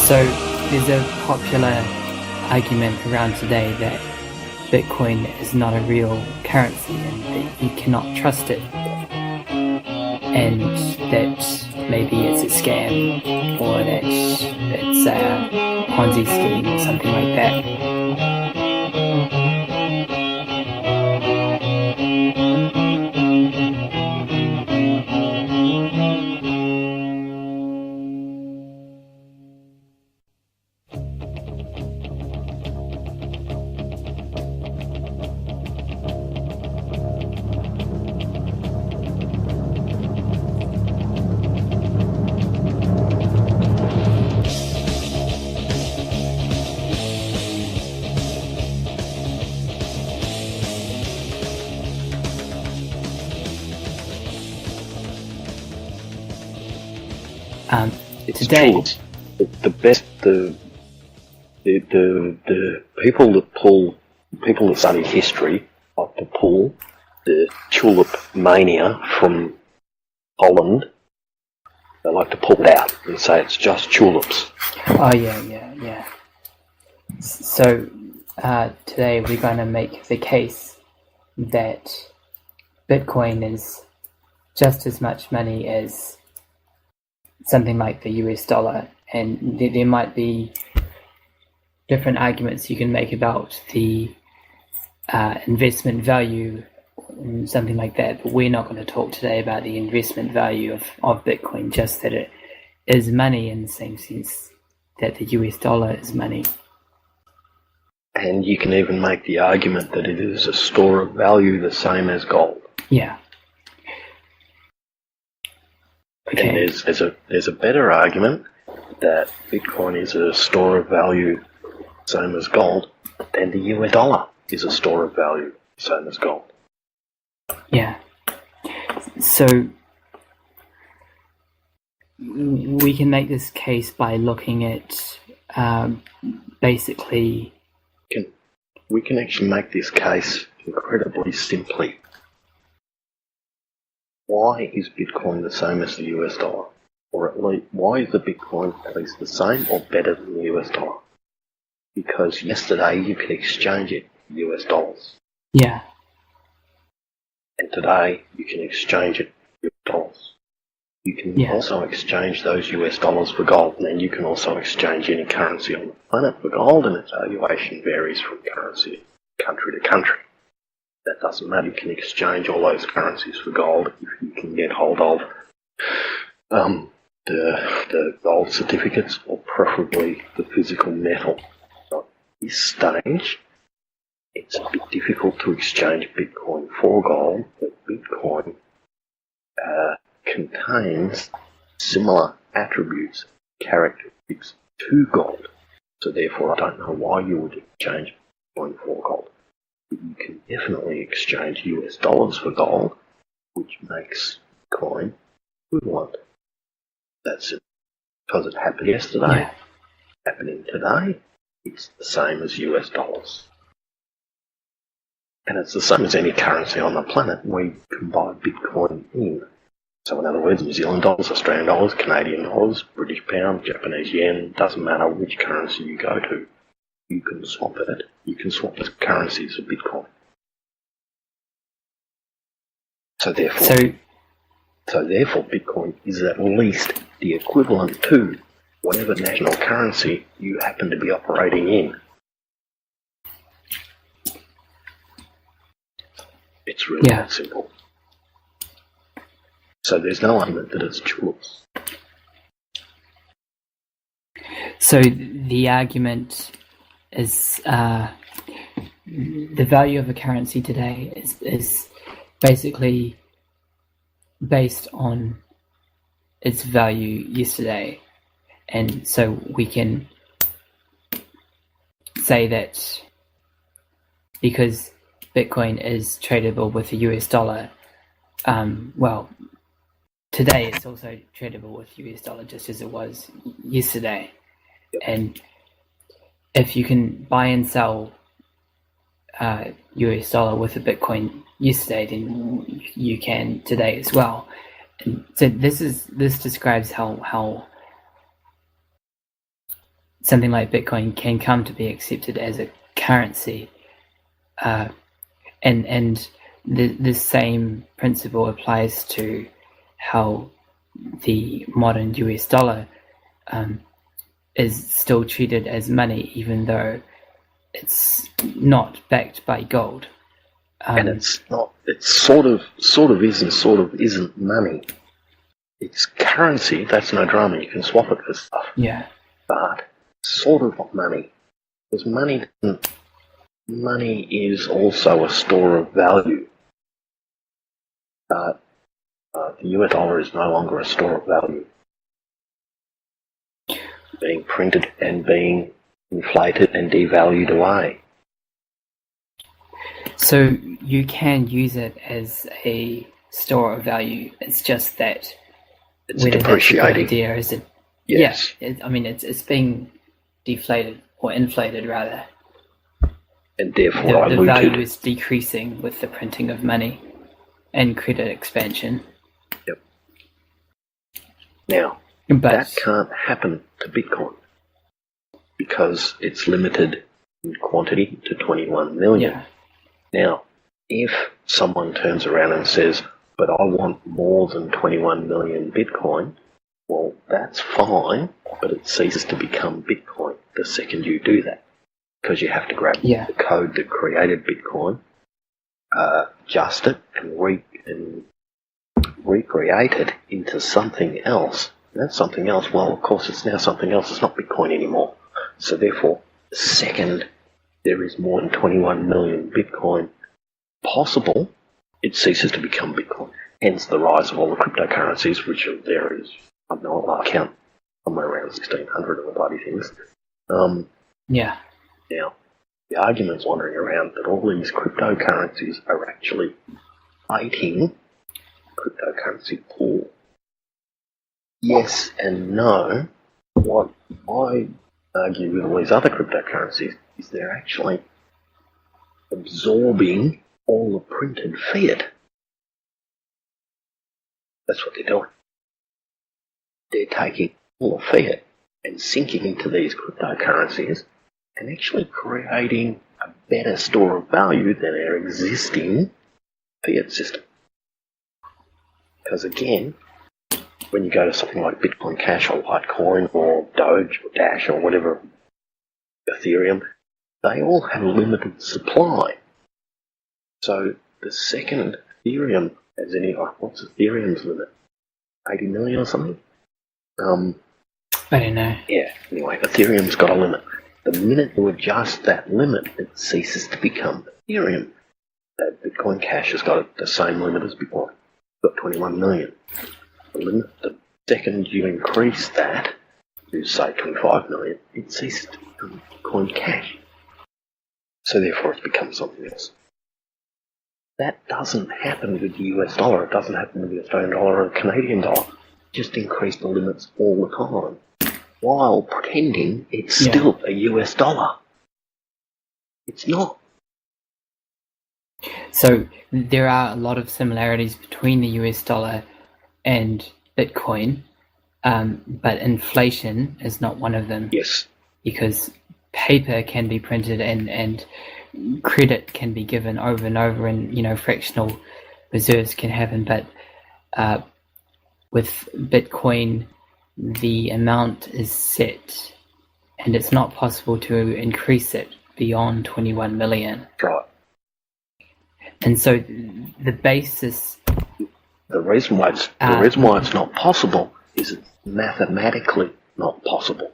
So there's a popular argument around today that Bitcoin is not a real currency and that you cannot trust it, and that maybe it's a scam or that it's a Ponzi scheme or something like that. It's Today, true. The best, the people that study history like to pull the tulip mania from Holland. They like to pull it out and say it's just tulips. oh yeah. So today we're going to make the case that Bitcoin is just as much money as something like the US dollar, and there might be different arguments you can make about the investment value and something like that, but we're not going to talk today about the investment value of Bitcoin, just that it is money in the same sense that the US dollar is money. And you can even make the argument that it is a store of value the same as gold. Yeah. Okay. And there's a better argument that Bitcoin is a store of value same as gold, then the US dollar is a store of value same as gold. Yeah. So we can make this case by looking at basically... We can actually make this case incredibly simply. Why is Bitcoin the same as the US dollar? Or at least, why is the Bitcoin at least the same or better than the US dollar? Because yesterday you could exchange it for US dollars. Yeah. And today you can exchange it for US dollars. You can also exchange those US dollars for gold, and then you can also exchange any currency on the planet for gold, and its valuation varies from country to country. That doesn't matter. You can exchange all those currencies for gold if you can get hold of the gold certificates, or preferably the physical metal. At this stage, it's a bit difficult to exchange Bitcoin for gold, but Bitcoin contains similar attributes, characteristics to gold. So therefore, I don't know why you would exchange Bitcoin for gold. But you can definitely exchange US dollars for gold, which makes Bitcoin equivalent. That's it. Because it happened yesterday, happening today, it's the same as US dollars. And it's the same as any currency on the planet. We can buy Bitcoin in. So in other words, New Zealand dollars, Australian dollars, Canadian dollars, British pound, Japanese yen, doesn't matter which currency you go to. You can swap it. You can swap the currencies of Bitcoin. So therefore, Bitcoin is at least the equivalent to whatever national currency you happen to be operating in. It's really that simple. So there's no argument that it's tulips. So the argument is the value of a currency today is basically based on its value yesterday. And so we can say that because Bitcoin is tradable with the US dollar, today it's also tradable with US dollar just as it was yesterday. And if you can buy and sell US dollar with a Bitcoin yesterday, then you can today as well. And so this describes how something like Bitcoin can come to be accepted as a currency, and the same principle applies to how the modern US dollar is still treated as money, even though it's not backed by gold. And it's not. It's sort of is and sort of isn't money. It's currency. That's no drama. You can swap it for stuff. Yeah. But sort of not money, because money is also a store of value. But the US dollar is no longer a store of value. Being printed and being inflated and devalued away. So you can use it as a store of value. It's just that it's whether depreciating. That's a good idea, is it? Yes. Yeah. It's being deflated or inflated rather. And therefore the value is decreasing with the printing of money and credit expansion. Yep. Now, that can't happen to Bitcoin because it's limited in quantity to 21 million. Yeah. Now, if someone turns around and says, but I want more than 21 million Bitcoin, well, that's fine, but it ceases to become Bitcoin the second you do that, because you have to grab the code that created Bitcoin, adjust it, and recreate it into something else. And that something else, well, of course, it's now something else. It's not Bitcoin anymore. So therefore, the second there is more than 21 million Bitcoin possible, it ceases to become Bitcoin. Hence the rise of all the cryptocurrencies, which there is, I don't know, I count somewhere around 1,600 of the bloody things. Yeah. Now, the argument's wandering around that all these cryptocurrencies are actually fighting cryptocurrency pool. Yes and no. What I argue with all these other cryptocurrencies is they're actually absorbing all the printed fiat. That's what they're doing. They're taking all the fiat and sinking into these cryptocurrencies and actually creating a better store of value than our existing fiat system. Because again, when you go to something like Bitcoin Cash or Litecoin or Doge or Dash or whatever, Ethereum, they all have a limited supply. So the second Ethereum has any, what's Ethereum's limit? 80 million or something? I don't know. Yeah, anyway, Ethereum's got a limit. The minute you adjust that limit, it ceases to become Ethereum. Bitcoin Cash has got the same limit as Bitcoin. It's got 21 million. The second you increase that to, say, 25 million, it ceases to become Bitcoin Cash. So therefore it becomes something else. That doesn't happen with the US dollar. It doesn't happen with the Australian dollar or the Canadian dollar. Just increase the limits all the time, while pretending it's still a US dollar. It's not. So there are a lot of similarities between the US dollar and Bitcoin, but inflation is not one of them. Yes. Because paper can be printed and credit can be given over and over, and fractional reserves can happen, but with Bitcoin the amount is set and it's not possible to increase it beyond 21 million. Right. And so the basis, the reason why it's not possible is it's mathematically not possible.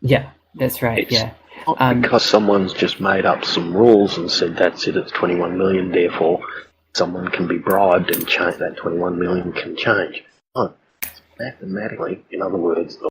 Yeah, that's right. It's not because someone's just made up some rules and said that's it, it's 21 million, therefore someone can be bribed and change that 21 million can change. No, it's mathematically, in other words, the